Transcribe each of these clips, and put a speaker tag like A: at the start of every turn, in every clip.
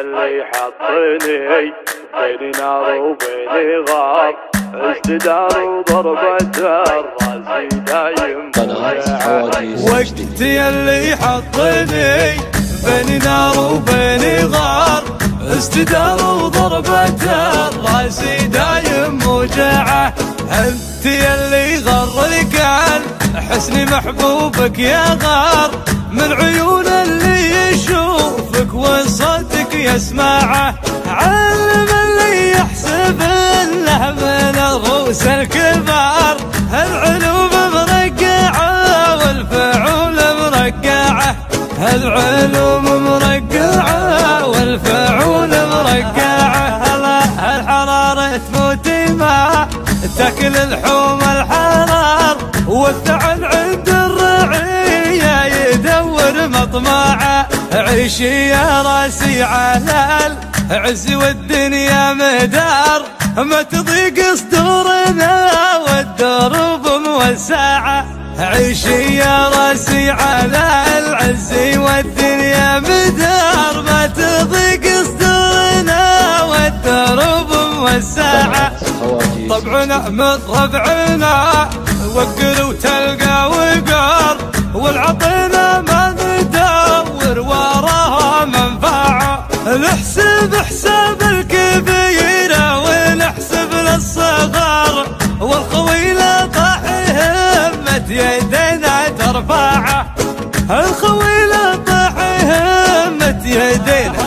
A: يلي حطني بين نار وبين غار، استدار وضربة الراس دايم
B: وقت يلي حطني بين نار وبين غار، استدار وضربة الراس دايم موجعه. انت يلي غرك عن حسن محبوبك يا غار، من عيون اللي يشوفك وصوتك يسمعه. علم اللي يحسب انه من الروس الكبار، العلوم مرقعه والفعول مرقعه، العلوم مرقعه والفعول مرقعه. الحرارة تموت ما تاكل اللحوم الحرار، والثعن عند الرعية يدور مطمعه. عيشي يا راسي على العز والدنيا مدار، ما تضيق صدورنا والدروب موسعه. عيشي يا راسي على العز والدنيا مدار، ما تضيق صدورنا والدروب موسعه. طبعنا من ربعنا وقر وتلقى وقار، والعطينا ما ندور وراها منفعه. نحسب حساب الكبيره ونحسب للصغار، والخويله طاح همة يدينا ترفعه. الخويله طاح همة يدينا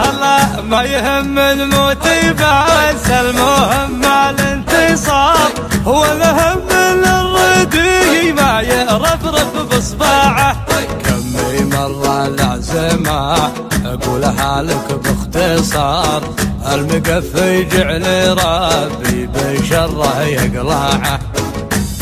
B: الله ما يهم الموت بس المهم الانتصار، ولا هم الردي ما يرفرف بصباعه. كم مرة العزمة اقولها لك باختصار، المقفي جعل ربي بشره يقلعه.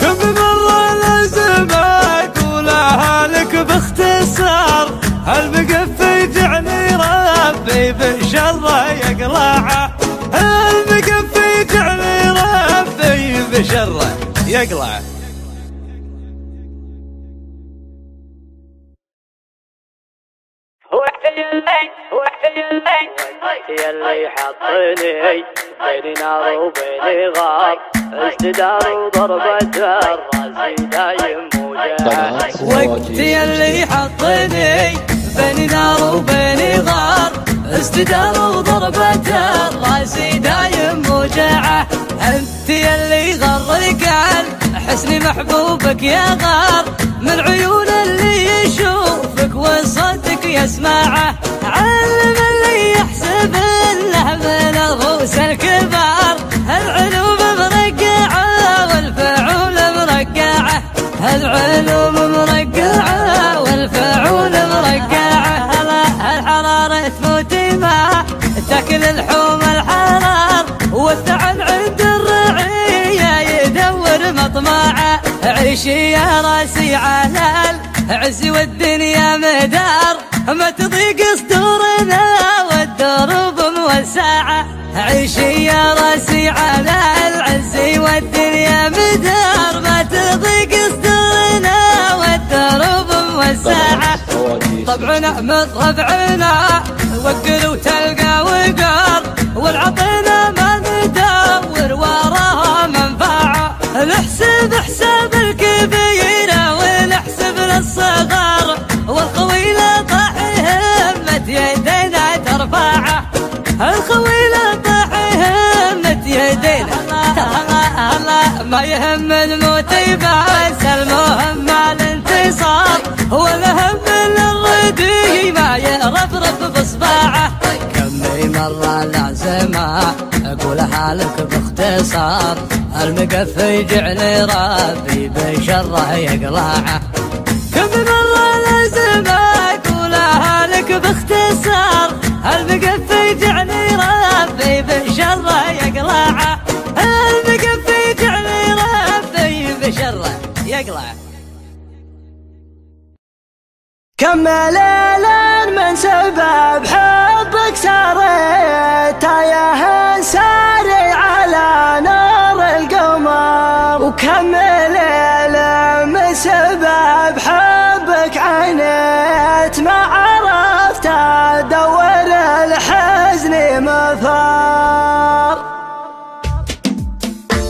B: كم مرة العزمة اقولها لك باختصار، المقفي جعل ربي بشره يقلعه. المقفي جعل ربي بشره يقلعه.
A: يلي حطني بين نار وبين غار، استدار وضربة الراس دايم موجعه.
B: وقت يلي حطني بين نار وبين غار، استدار وضربة الراس دايم موجعه. انت يلي غرك عن حسن محبوبك يا غار، من عيون اللي يشوفك وصوتك يسمعه. علم اللي يحسب انه من الروس الكبار، العلوم مرقعه والفعول مرقعه، العلوم مرقعه والفعول مرقعه. الحرارة تموت ما تاكل اللحوم الحرار، والثعن عند الرعية يدور مطمعه. عيشي يا راسي على العز والدنيا مدار، ما تضيق صدورنا والدروب موسعه. عيشي يا راسي على العز والدنيا مدار، ما تضيق صدورنا والدروب موسعه. طبعنا من ربعنا وقر وتلقى وقار، والعطينا ما ندور وراها منفعه. نحسب حساب الكبيره ونحسب للصغار، والخويله طاح همة يدينا ترفعه. الخويله طاح همة يدينا الله ما يهم الموت بس المهم الانتصار، ولا هم الردي ما يرفرف بصباعه. كم مرة العزمة اقولها لك باختصار، المقفي جعل ربي بشره يقلعه. كم مرة العزمة اقولها لك باختصار، المقفي جعل ربي بشره يقلعه. المقفي جعل ربي بشره يقلعه. كم ليلا من سبب حبك ساريت يا ساري على نار القمر، وكم ليلة من سبب حبك عيني كانت ما عرفت ادور الحزن مفار.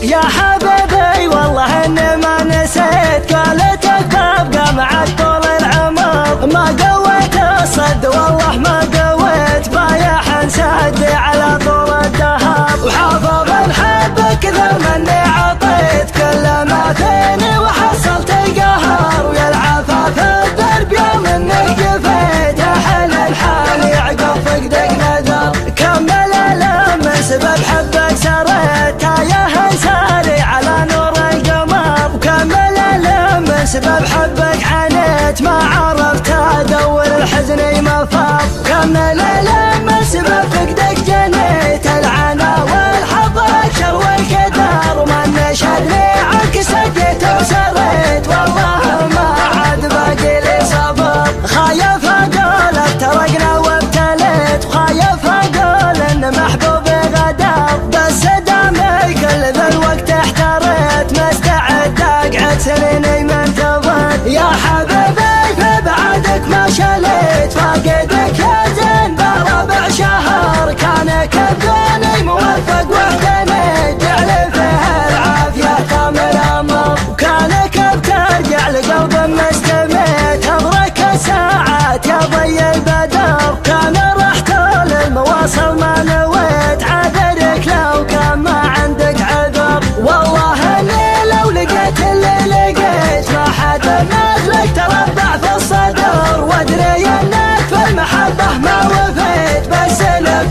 B: يا حبيبي والله اني ما نسيت قولتك ببقى معك طول العمر، ما قويت الصد والله ما قويت بايح انسد على طول الدهر، وحافظ نحبك كثر مني عطيت كل ما فيني وحصلت القهر، ويا العفاف الدرب يوم انك جفيت احل الحال عقب فقدك نذر، كمل الامس بحبك سريت تايه ساري على نور القمر، وكمل الامس بحبك عانيت ما عرفت ادور الحزن مفر، كمل الامس بفقدك جنيت العنا والحظ الشر والقدر، وما نشدني عنك سديت وسريت والله ما عاد باقي لي صبر، خايف اقول افترقنا وابتليت، وخايف اقول ان محبوبي غدر، بس دامي كل ذا الوقت احتريت مستعد اقعد سنيني منتظر، يا حبيبي في بعدك ما شليت فاقدك يا زين بربع شهر، كانك بدوني موفق واهتنيت جعل فيه العافية كامل امر، وكانك بترجع لقلب مستميت امرك الساعات يا ضي البدر، كان رحت للمواصل ما نويت عذرك لو كان ما عندك عذر، والله اني لو لقيت اللي لقيت ما حد مثلك تربع في الصدر، وادري انك في المحبة ما وفيت بس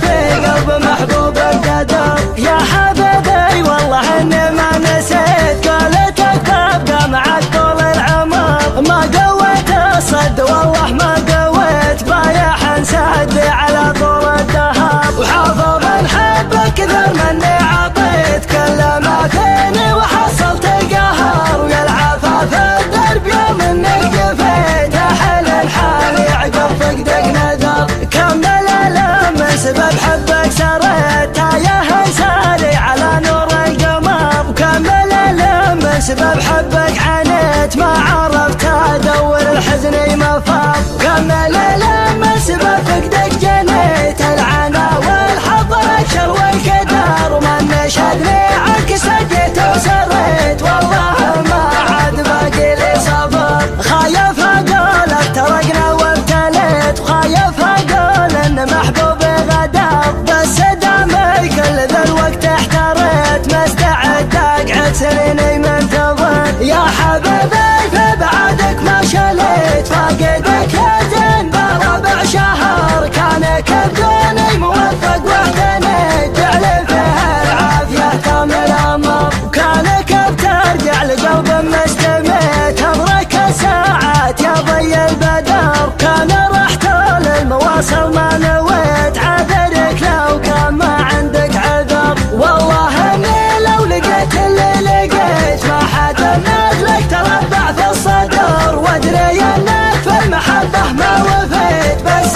B: في قلب محبوب القدر، يا حبيبي والله اني ما نسيت قولتك ببقى معك طول العمر، ما قويت الصد والله ما قويت بايح انسد على طول الدهر، وحافظ نحبك كثر مني عطيت كل ما فيني وحصلت القهر، ويا العفاف الدرب يوم انك جفيت احل الحال عقب فقدك نذر، كمل الامس بحبك سريت تايه ساري على نور القمر، وكمل الامس بحبك عانيت ما عرفت ادور الحزن مفر، كمل الامس بفقدك جنيت العنا والحظ الشر والقدر، وما نشدني عنك سديت وسريت والله ما عاد باقي لي صبر، خايف اقول افترقنا وابتليت، وخايف اقول ان محبوبي غدر، بس دامي كل ذا الوقت احتريت مستعد اقعد سنيني منتظر، يا حبيبي في بعدك ما شليت فاقدك يا زين بربع شهر، كانك بدوني موفق واهتنيت جعل فيه العافية كامل امر، وكانك بترجع لقلب مستميت امرك الساعات يا ضي البدر، كان رحت للمواصل ما نويت عذرك لو كان ما عندك عذر، والله اني لو لقيت اللي لقيت ما حد مثلك تربع في الصدر، وادري انك في المحبة ما وفيت بس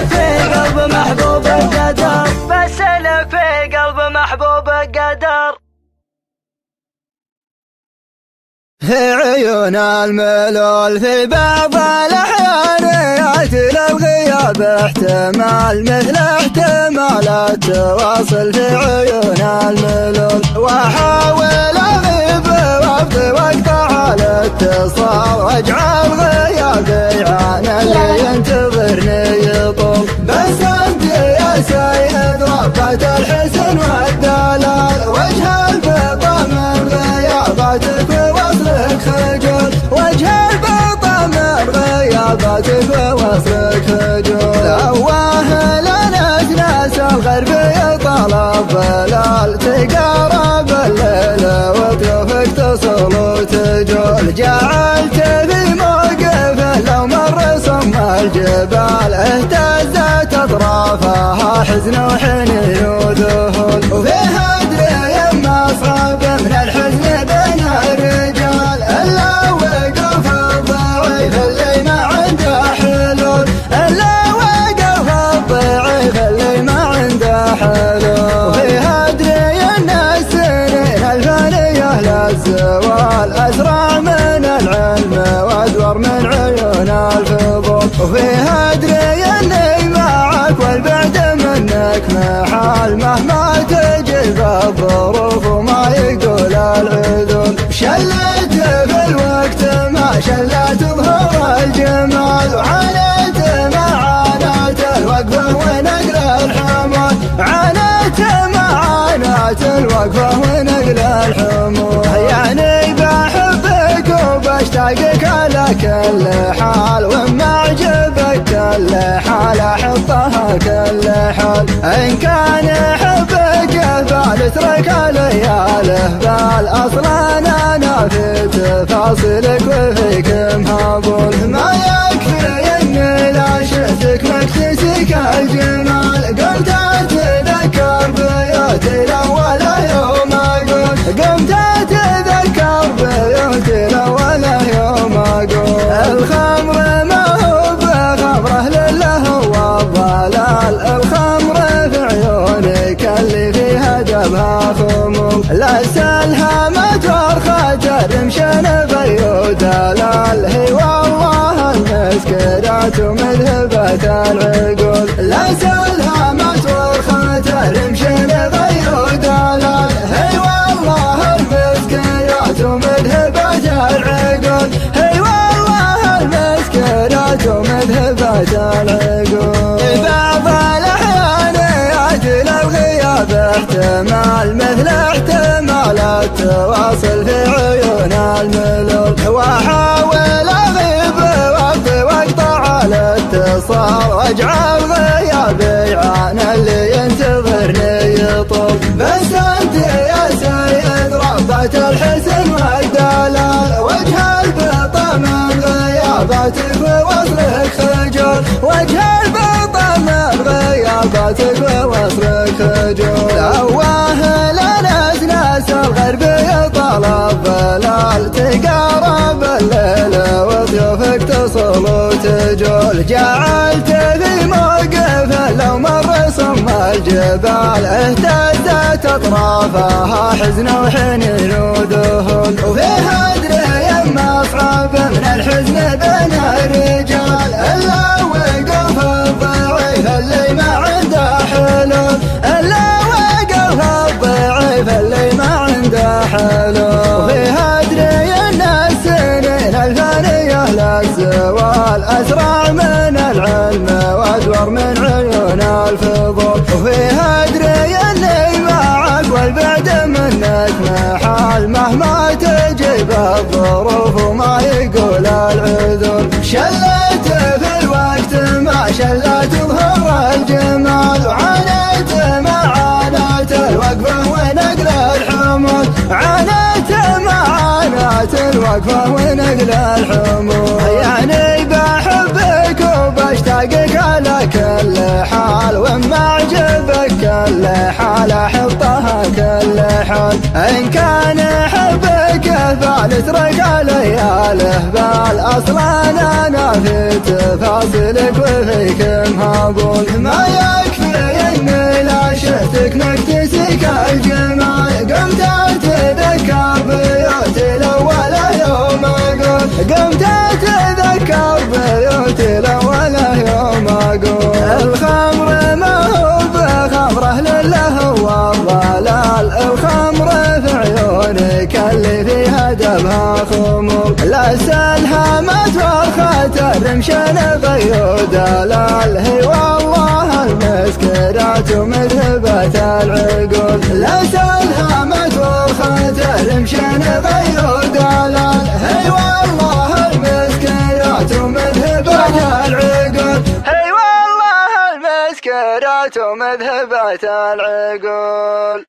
B: في قلب محبوب القدر، بس في قلب محبوب القدر.
C: في عيون الملول في بعض الأحيان يأتي للغياب احتمال مثل احتمال التواصل في عيون الملول، وأحاول أغيب وأبدي وأقطع الاتصال واجعل غيابي عن اللي ينتظرني يطول، بس أنت يا سيد ربة الحسن والدلال وجه البطا من غياباتك ووصلك خجول، وجه البطا من غياباتك ووصلك خجول، أواه لناس ناس الغرب طلب ظلال تقارب الليل وطيوفك تصل وتجول، جعلت في موقف لو مر صم الجبال اهتزت اطرافها حزن وحنين وذهول، وفيها ادري ما اصعب من الحزن بين الرجال الا وقف الضعيف اللي ما عنده حلول، الا وقف الضعيف اللي ما عنده حلول، وفيها ادري ان السنين الفانيه للزوال اسرع من العلم وادور من عيون الفضول، وفيها محال مهما تجيب الظروف وما يقول العذول. شلت في الوقت ما شلت ظهور الجمال وعانيت مع عانات الوقفة ونقل الحمال. عانيت مع عانات الوقفة ونقل الحمول. يعني بحبك وبشتاقك على كل حال وما عجبك كل حال احطها كل حال. ان كان حبك يفعل اترك لياله بال. اصلا انا في تفاصيلك وفيك مهبول. ما يكفي اني لا شفتك مكتسك الجمال. قمت اتذكر بيوتي الاول يوم اقول. قمت اتذكر بيوتي الاول يوم اقول. الخمر ما هو بخمره لله والضلال. الخمر في عيونك اللي فيها جبهة خمول. لا سلهمت ورخت رمشن بيو دلال. هي والله المسكرات ومذهبة العقول. لا سلهمت ورخت رمشن بيو دلال. هي والله المسكرات ومذهبة العقول. هي والله المسكرات ومذهبة العقول. بعض الأحيان يأتي للغياب احتمال مثل احتمال التواصل في عيون الملول. واحاول اغيب واقطع الاتصال واجعل غيابي عن اللي ينتظرني يطول. بس انت يا سيد ربة الحسن والدلال. وجه البطا من غياباتك ووصلك خجول. وجه البطا من غياباتك ووصلك خجول. اواه لناس ناس الغرب يطلب ظلال. تقارب الليل وضيوفك تصل وتجول. جعلت في موقف لو مر صم الجبال. اهتزت اطرافها حزن وحنين وذهول. وفيها ادري مصعب من الحزن بين الرجال. الا وقف الضعيف اللي ما عنده حلول. الا وقف الضعيف اللي ما عنده حلول. وفيها ادري ان السنين الفانيه للزوال اسرع من العلم وادور من عيون الفضول. وفيها ادري اني معك والبعد منك محال مهما تجيب الظروف وما يقول العذول. شلت في الوقت ما شلت ظهور الجمال وعانيت مع عانات الوقفة ونقل الحمول. عانيت مع عانات الوقفة ونقل الحمول. يعني بحبك وبشتاقك على كل حال وما عجبك كل حال احطها كل حال. ان كان حبك يفعل اترك لياله بال. اصلا انا في تفاصيلك وفيك مهبول. ما يكفي اني لا شفتك مكتسك الجمال. قمت اتذكر بيوتي الاول يوم اقول. قمت اتذكر بيوتي الاول يوم اقول. الخمر ما هو بخمره لله والضلال. الخمر في عيونك اللي فيها جبهة خمول. لا سلهمت ورخت الرمشن بيو دلال. هي والله المسكرات ومذهبة العقول. لا سلهمت ورخت الرمشن بيو دلال. هي والله المسكرات ومذهبة العقول. هي والله المسكرات ومذهبة العقول.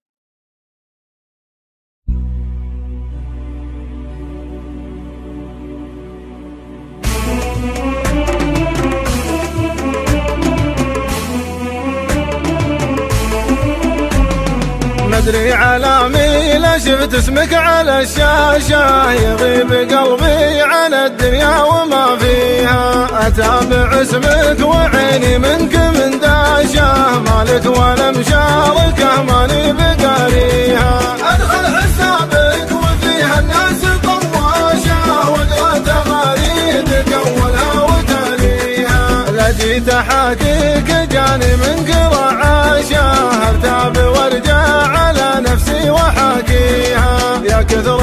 D: مدري على ميل شفت اسمك على الشاشة. يغيب قلبي عن الدنيا وما فيها. أتابع اسمك وعيني منك من داشة. مالك ولا مشاركة ماني بقاريها. أدخل حسابك وفيها الناس طواشة. واقرأ تغاريدك أولها وتاليها. لا جيت أحاكيك جاني منك رعاشة.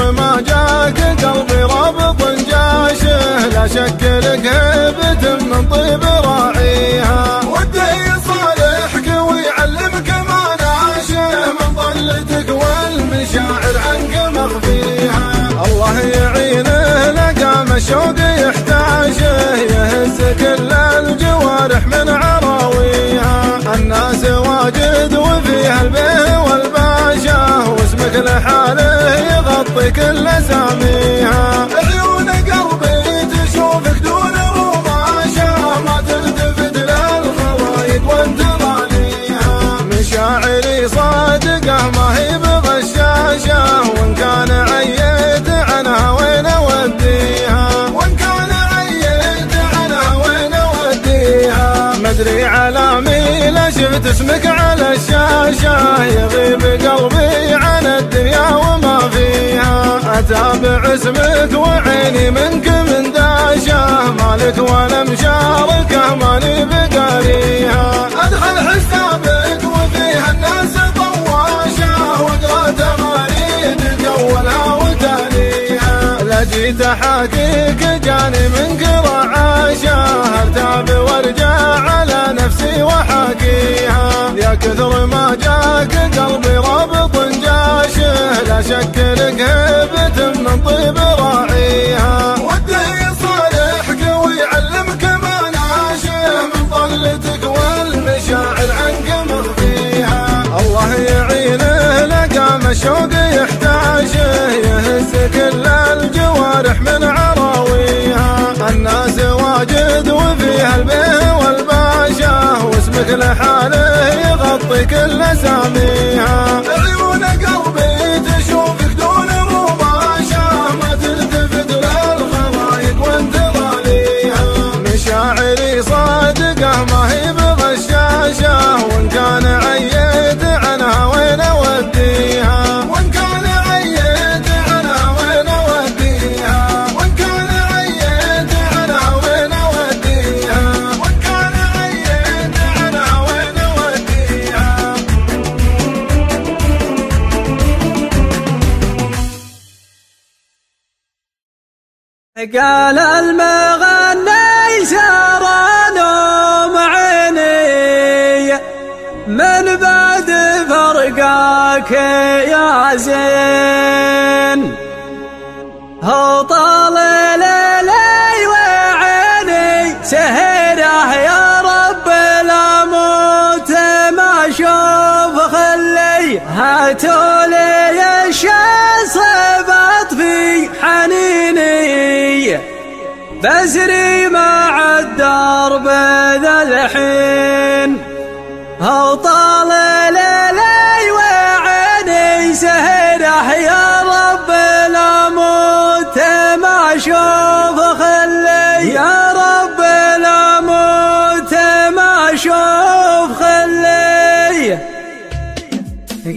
D: كثر ما جاك قلبي رابط جاشه، لا شك لك هبة من طيب راعيها، وده يصالحك ويعلمك ما ناشه، من ضلتك والمشاعر عنك مخفيها. الله يعينه لقام الشوق يحتاجه، يهز كل الجوارح من عراويها، الناس واجد وفيها البيه والباشا، واسمك لحاله يغطي كل اساميها. عيون قلبي تشوفك دون رماشه، ما تلتفت للخوايق وانت ضاليها، مشاعري صادقه ما هي بغشاشه، وان كان عيت عنها وين اوديها، وان كان عيت عنها وين اوديها. مدري على ميله شفت اسمك على الشاشه، يغيب قلبي عن الدنيا وما فيها، اتابع اسمك وعيني منك من داشه، مالك وانا مشاركه ماني بقاريها، ادخل حسابك وفيها الناس طواشه، واقرا تمارين جولها وتاليها، لا جيت احاكيك جاني منك رعاشه، ارتاب وارجع على نفسي واحاكيها، يا كثر ما جاك قلبي رابط جاشه، لا شك لك هبة من طيب راعيها، وده يصالحك ويعلمك ما ناشه، من ضلتك والمشاعر عنك مخفيها. الله يعينه لقام الشوق يحتاجه، يهز كل الجوارح من عراويها، الناس واجد وفيها البيه والباشا، واسمك لحاله يغطي كل اساميها. عيون قلبي تشوفك دون رماشه، ما تلتفت للخوايق وانت ضاليها، مشاعري صادقه ما هي بغشاشه، وان كان عيت عنها وين اوديها، وان كان عيت عنها وين اوديها، وان كان عيت عنها وين اوديها، وان كان عيت عنها وين اوديها.
B: قال المغني سار نوم عيني من بعد فرقاك يا زين، هو طال ليلي وعيني سهره، يا رب لا موت ما اشوف خلي، هاتوا لي الشمس بطفي حنيني، بسري مع الدرب ذا الحين، هو طال ليلي وعيني سهره، يا رب لا موت ما اشوف خلي، يا رب لا موت ما اشوف خلي.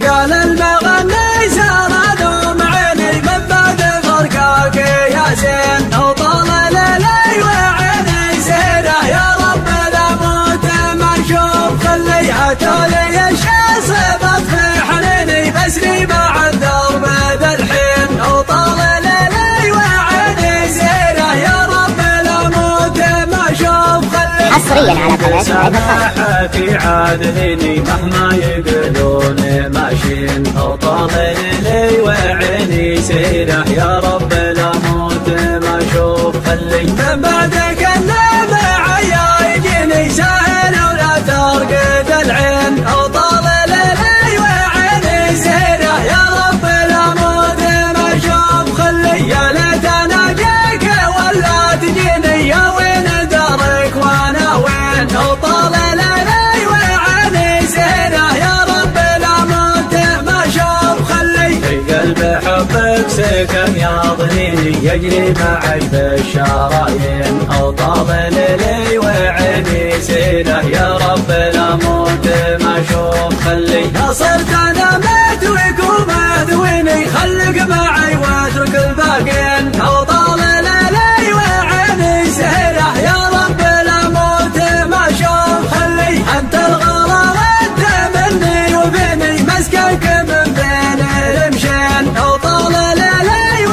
B: قال المغني سار نوم عيني من بعد فرقاك يا زين، هو طال ليلي وعيني سهره، يا رب لا موت ما اشوف خلي، هاتوا لي الشمس بطفي حنيني، بسري مع الدرب ذا الحين، هو طال ليلي وعيني سهره، يا رب لا موت ما اشوف خلي.
E: حصريا على قناة
B: في عادليني مهما يقولون ماشين، هو طال ليلي وعيني سهره، يا رب لا موت ما اشوف خلي، من بعدك النوم عيا يجيني ساهل ولا ترقد العين، هو طال ليلي وعيني سهره، يا رب لا موت ما اشوف خلي، يا ليت انا جيك ولا تجيني، يا وين دارك وانا وين، هو طال ليلي وعيني سهره، يا رب لا موت ما اشوف خلي، في قلب حبك سكن يا ضنيني، يجري معي بالشرايين، هو طال ليلي وعيني سهره، يا رب لا موت ما اشوف خلي، صرت انا متوك ومدويني، خلق معي واترك الباقين، هو طال ليلي وعيني سهره، يا رب لا موت ما اشوف خلي، انت الغلا وانت مني وبيني، مسكنك من بين المشين، هو طال ليلي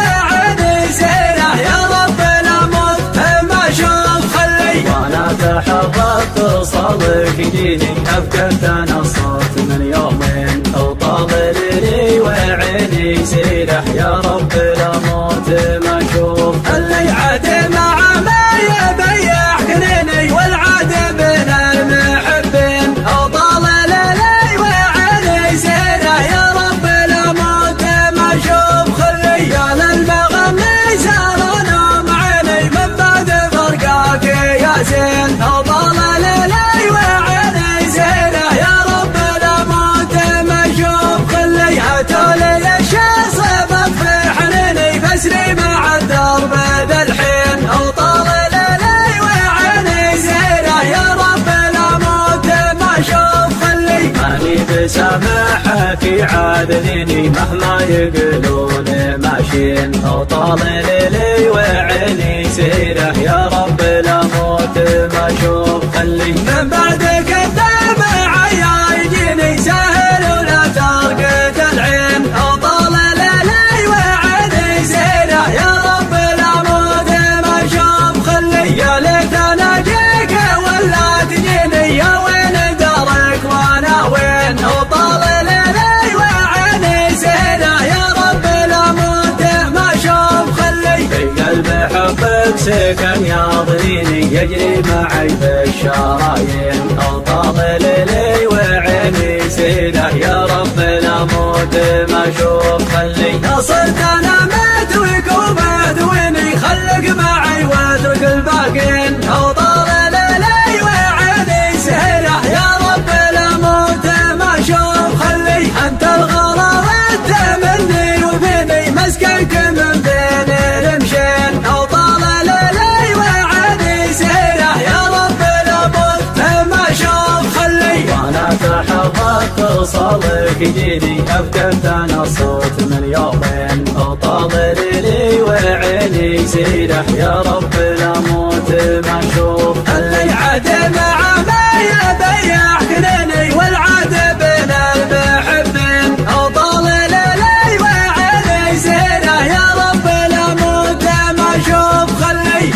A: موت مشوف.
B: اللي عاد مع ما يبيح كنيني والعاد بين المحبين وطال الليل وعلي سيره يا رب لا موت مشوف. خلي قال المغني سارنا معيني من بعد فرقاك يا زين وطال الليل وعلي سيره يا رب لا موت مشوف. خلي هاتولي الشيخ صبك في حنيني فاسري مع الدرب ذا الحين وطال الليل وعيني سيره يا رب لا موت مشوف. خلي
A: ماني بسامحك يعاذليني مهما يقولون ماشين وطال ليلي وعيني سيره يا رب لا موت مشوف. خلي
B: من بعدك الدمع يا يجيني سهل ولا ترقد العين وطال الليل وعيني سيره يا رب لا موت مشوف. خلي يا ليت انا اجيك ولا تجيني يا وين دارك وانا وين وطال الليل وعيني سيره يا رب لا موت مشوف. خلي
A: في قلب حبك سكن ياضريني يجري معي بالشرايين وطال ليلي وعيني سيره يا رب لا موت مشوف. خلي
B: صرت انا مات وقومت ويني خلق معي واترك الباقين وطال الليل وعيني سيره يا رب لا موت مشوف. خلي انت الغلا والتمني وفيني مسكنك من بين المشين وطال الليل وعيني سيره يا رب لا موت مشوف. خلي
A: وانا تحركت توصلك يجيني افقدت انا الصوت من يومين وطال ليلي وعيني سيره يا رب لا موت مشوف.
B: اللي عاد مع ما يبيح كنيني والعاد بين المحبين وطال الليل وعيني سيره يا رب لا موت مشوف. خلي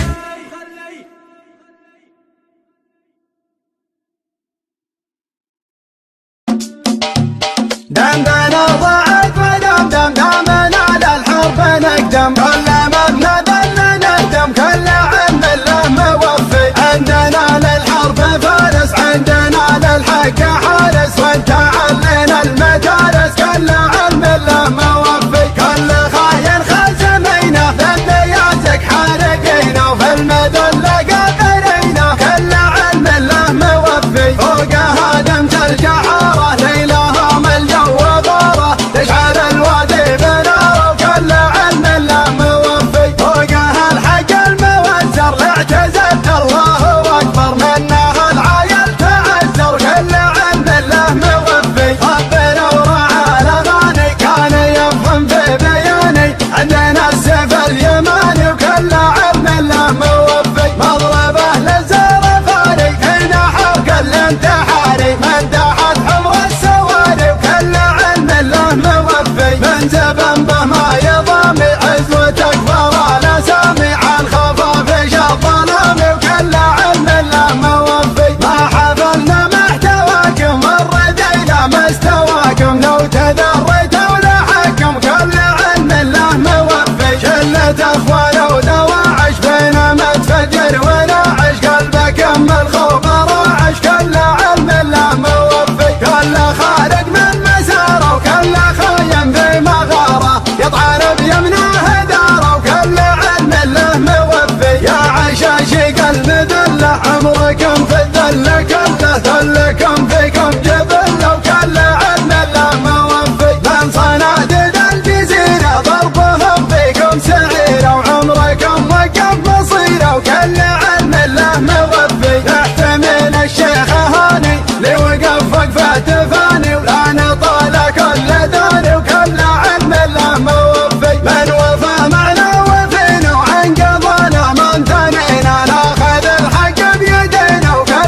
C: دمنا ضعف ودم دمنا للحرب نقدم كل مبنى دلنا نقدم كل عم الله موفي. عندنا للحرب فارس عندنا للحق حارس وانت علينا المدارس كل عم الله موفي. كل خاين خزمينا ذنبياتك حارقينا وفي المذلة قبرينا كل علم الله موفي. فوقها دمت الجحارة ليلها ملجأ وغارة تشعل الوادي بناره وكل علم الله موفي. فوقها الحق الموزر لاعتزلت الله اكبر منها العايل تعذر كل علم الله موفي. ربنا ورعى الاغاني كان يفهم في بياني عندنا السيف اليماني وكل علم الله موفي. مضربه للزرفاني هنا حرق الانتحاري من تحت حمر السواري وكل علم الله موفي. من زبن به ما يضامي عز وتكبر الاسامي عن خفافيش الظلامي وكل علم الله موفي. ما حفلنا محتواكم الردينا ما استواكم لو تذريتوا لحكم كل علم الله موفي. شلة اخوان ودواعش بينما تفجر وناعش قلبك ام الخوف راعش كل علم الله موفي. كل خارج من مساره وكل خاين في مغاره يطعن بيمنه داره وكل علم الله موفي. يا عشاشي قلب ذله عمركم في الذله كله ذلكم فيكم جبله وكل علم الله موفي. من صناديد الجزيره ضربهم فيكم سعيره وعمركم وقف مصيره وكل علم الله موفي. تحت من الشيخ هاني لوقف وقفه تفاني ولا نطال كل داني وكل علم الله موفي. من وفى معنا وفينا وعن قضانا ما امتنينا ناخذ الحق بيدينا وكل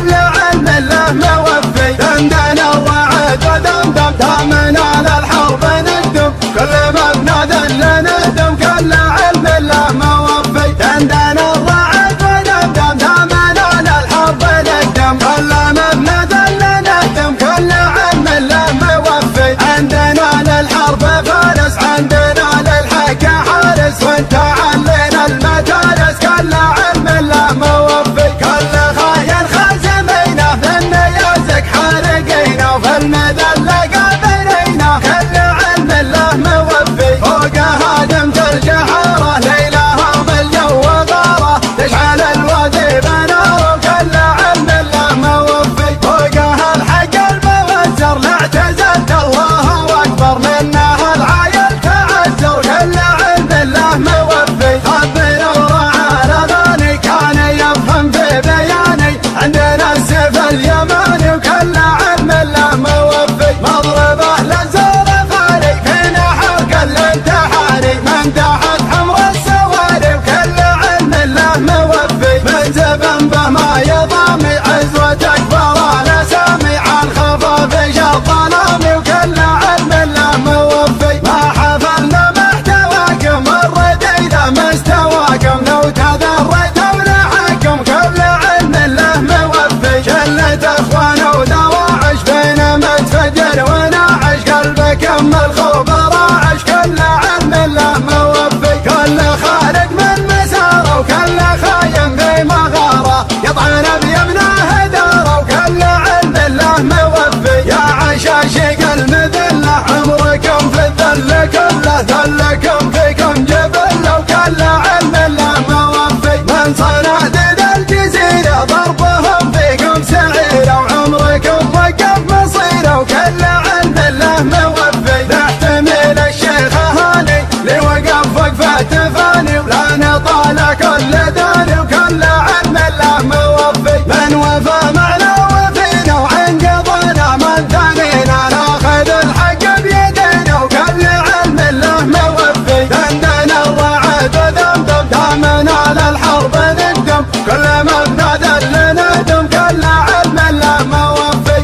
C: استواكم لو تذريتم لحكم كل علم له موفي شلة اخوان ودواعش بينما تفجر وناعش قلبكم الخوف راعش كل علم له موفي كل خارج من مساره وكل خاين في مغاره يطعن بيمنه داره وكل علم له موفي يا عشاشق المذله عمركم في الذل كله ذلكم فيكم جبل وكل علم له موفي من صناديد الجزيره ضربهم فيكم سعيره وعمركم وقف مصيره وكل علم له موفي نحتمل الشيخ هاني لوقف وقفه تفاني ولا نطال كل داني وكل علم له موفي من وفى معنا وفينا وعن قضينا من ثانينا ناخذ الحق بيدينا وكل علم له موفي دندن الرعد وذمدم دامنا للحرب نقدم كل ما بنذل نهدم كل علم له موفي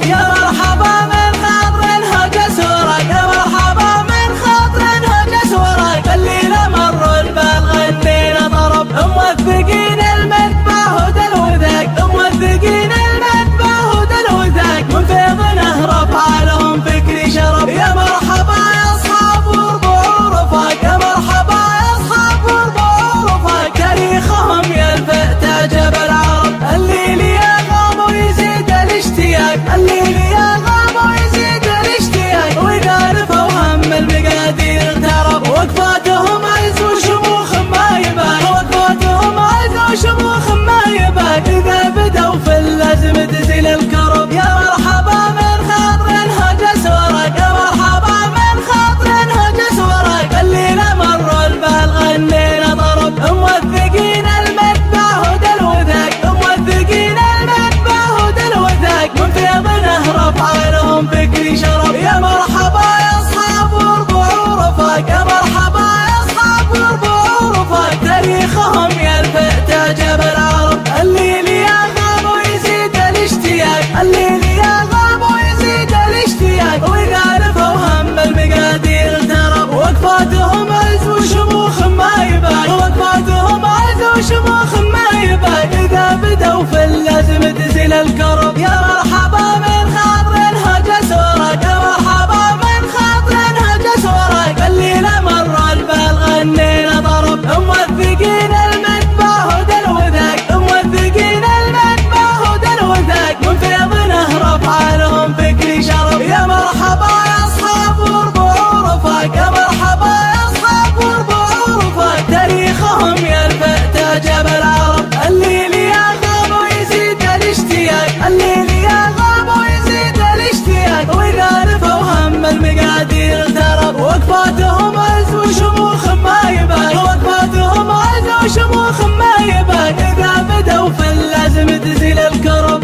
B: يا مرحبا من خاطر هجس ورق يا مرحبا من خاطر هجس ورق الليلة مر البال غنينا طرب موثقين المذبح ودلوذاك موثقين المذبح ودلوذاك من فيض نهر افعالهم فكري شرب يا مرحبا يا اصحاب وربع ورفاق يا مرحبا يا اصحاب وربع ورفاق تاريخهم يلفت تعجب العرب الليل يغاب ويزيد الاشتياق الليل يغاب ويزيد الاشتياق ويقارفوا هم المقادير اغترب وقفاتهم عز وشموخ ما يبان وقفاتهم عز وشموخ ما يبان اذا بدوا في اللازم تزيل الكرب يا مرحبا من خاطر هجس ورق يا مرحبا من خاطر هجس ورق الليلة مر البال غنينا طرب موثقين المذبح ودلوذاك موثقين المذبح ودلوذاك من فيض نهر افعالهم فكري شرب يا مرحبا يا اصحاب وربع ورفاق يا مرحبا يا اصحاب وربع ورفاق تاريخهم يلفت تعجب العرب الليل يغاب ويزيد الاشتياق الليل يغاب ويزيد الاشتياق ويقارفوا هم المقادير اغترب وقفاتهم عز وشموخ ما يبان وقفاتهم عز وشموخ ما يبان اذا بدوا في اللازم تزيل الكرب يا مرحبا من خاطر هجس ورق يا مرحبا من خاطر هجس ورق الليلة مر البال غنينا طرب موثقين المذبح ودلوذاك موثقين المذبح ودلوذاك من فيض نهر افعالهم فكري شرب يا مرحبا يا اصحاب وربع ورفاق يا مرحبا يا اصحاب وربع ورفاق تاريخهم يلفت تعجب العرب الليل يغاب ويزيد الاشتياق الليل يغاب ويزيد الاشتياق ويقارفوا هم المقادير اغترب وقفاتهم عز وشموخ ما يبان وقفاتهم عز وشموخ ما يبان اذا بدوا في اللازم تزيل الكرب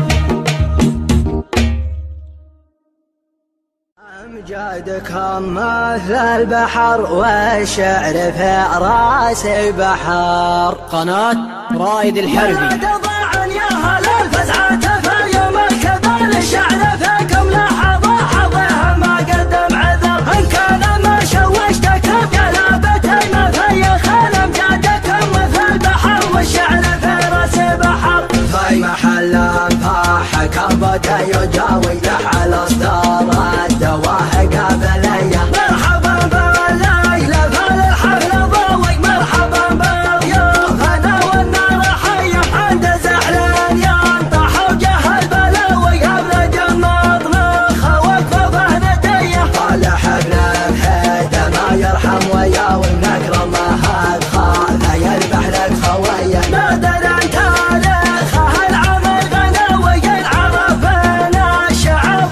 B: أمجادكم مثل البحر والشعر في راسي بحر قناة رائد الحربي تضاعا يا هل الفزعة في يوم الكبر الشعر فيكم لحظة حظها ما قدم عذر إن كان ما شوشتكم قلبتي مثل خان أمجادكم مثل البحر والشعر في راسي بحر في محل فاح كربتي يجاوي تحل أصدار الدواهق قبلية مرحبا بالليلة فالحفل ضوي مرحبا بالضيوف أنا والنار حية عند زعلان ينطح وجه البلاوي أبلج المطلخ وقف بهندية قال حبنا بحيدة ما يرحم وياوي نكرم هاد خاذا يذبح لك خوية نادر عن تاريخه العمل غناوي العرب بين الشعب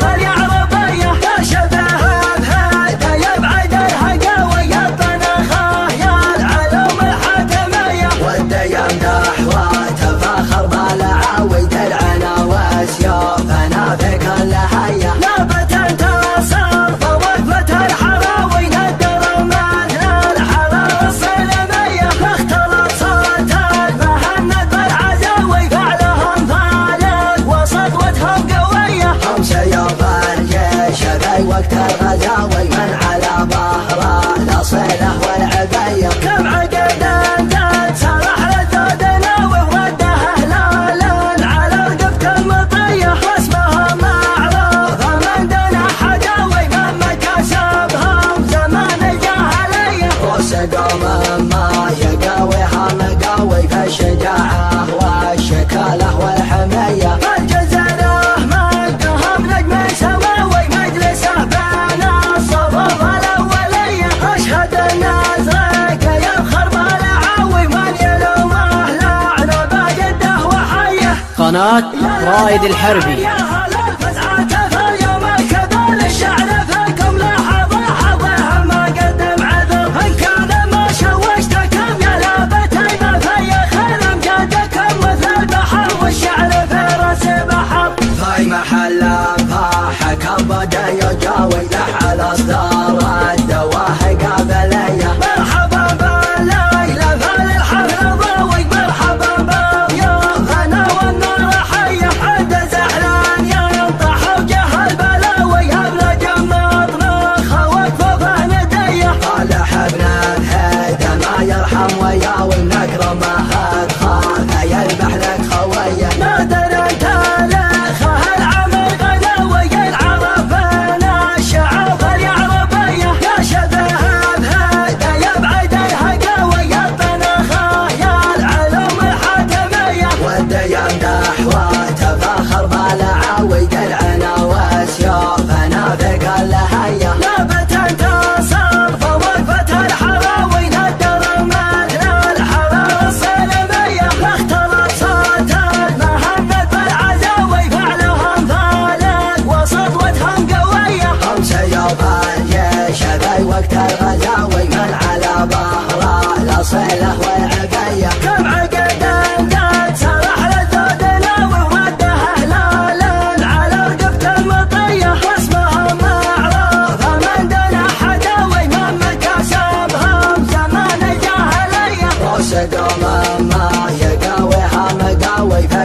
B: قناة رائد الحربي.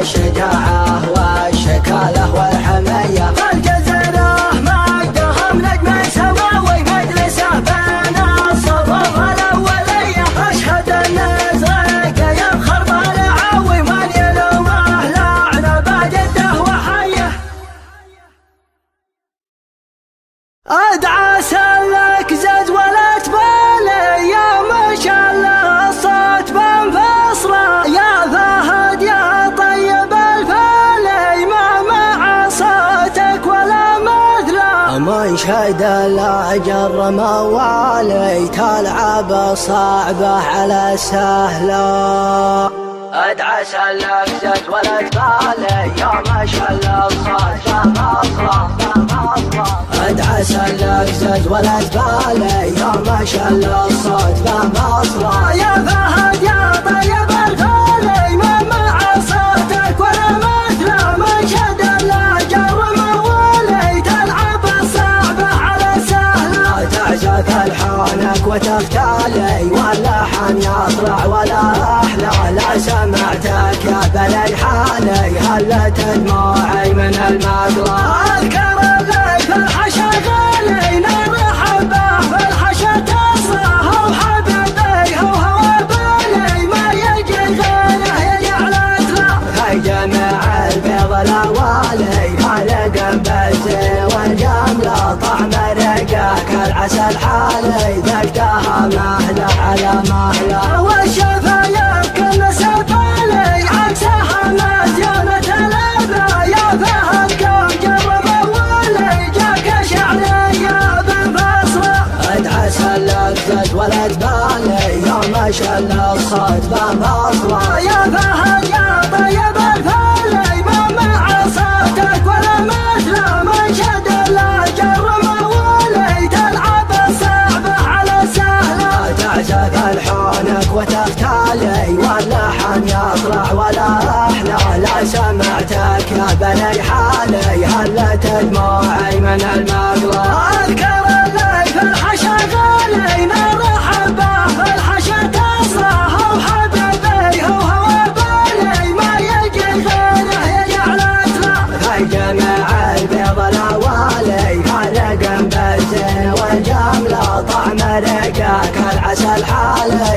B: الشجاعة والشكالة والحمية الجزيرة مجدهم نجم سماوي مجلسه بين الصفوف الأولية أشهد النزرق يبخر بالعوي من يلومه لعنة بجده وحيه أدعى سلك زز ولا تبالي يا ما شاء الله الصوت بنفصله يا فهد يا طيب الفالي ما مع صوتك ولا مثله من شهد الأجر موالي تلعب صعبة على سهله أدعى سلك زز ولا تبالي يا ما شاء الله الصوت بنفصله أدعى سلك زز ولا تبالي يا ما شاء الله الصوت بمصره يا فهد يا طيب الفالي ما مع صوتك ولا مثله من شد الأجر موالي تلعب الصعبة على سهله تعزف ألحانك وتختالي واللحن يطلع ولا أحلى لا سمعتك يا بلي حالي هلت دموعي من المقلة أذكر في الحشا غالي نرحب به في الحشا تصره وحبيبي هو بالي ما يجي غيره يجي على له هاي جمع البيض الاوالي خلق بزي والجمله طعم رقاك العسل حالي ذقتها مهله على مهله والشفايف كل سفالي عكسها مزيانه الابا يا فهد كم جرب أدعى سلك زز ولا تبالي يا ما شاء الله الصوت بمصره يا فهد يا طيب الفالي ما مع صوتك ولا مثله من شد الأجر موالي تلعب الصعبة على سهله تعزف ألحانك وتختالي واللحن يطلع ولا أحلى لا سمعتك يا بني حالي هلت دموعي من المقلة أذكر اللي في الحشا غالي نرحب به في الحشا تصره وحبيبي هو بالي ما يجي غيره يجي على له هاي جمع البيض الاوالي خلق بزي والجمله طعم رقاك العسل حالي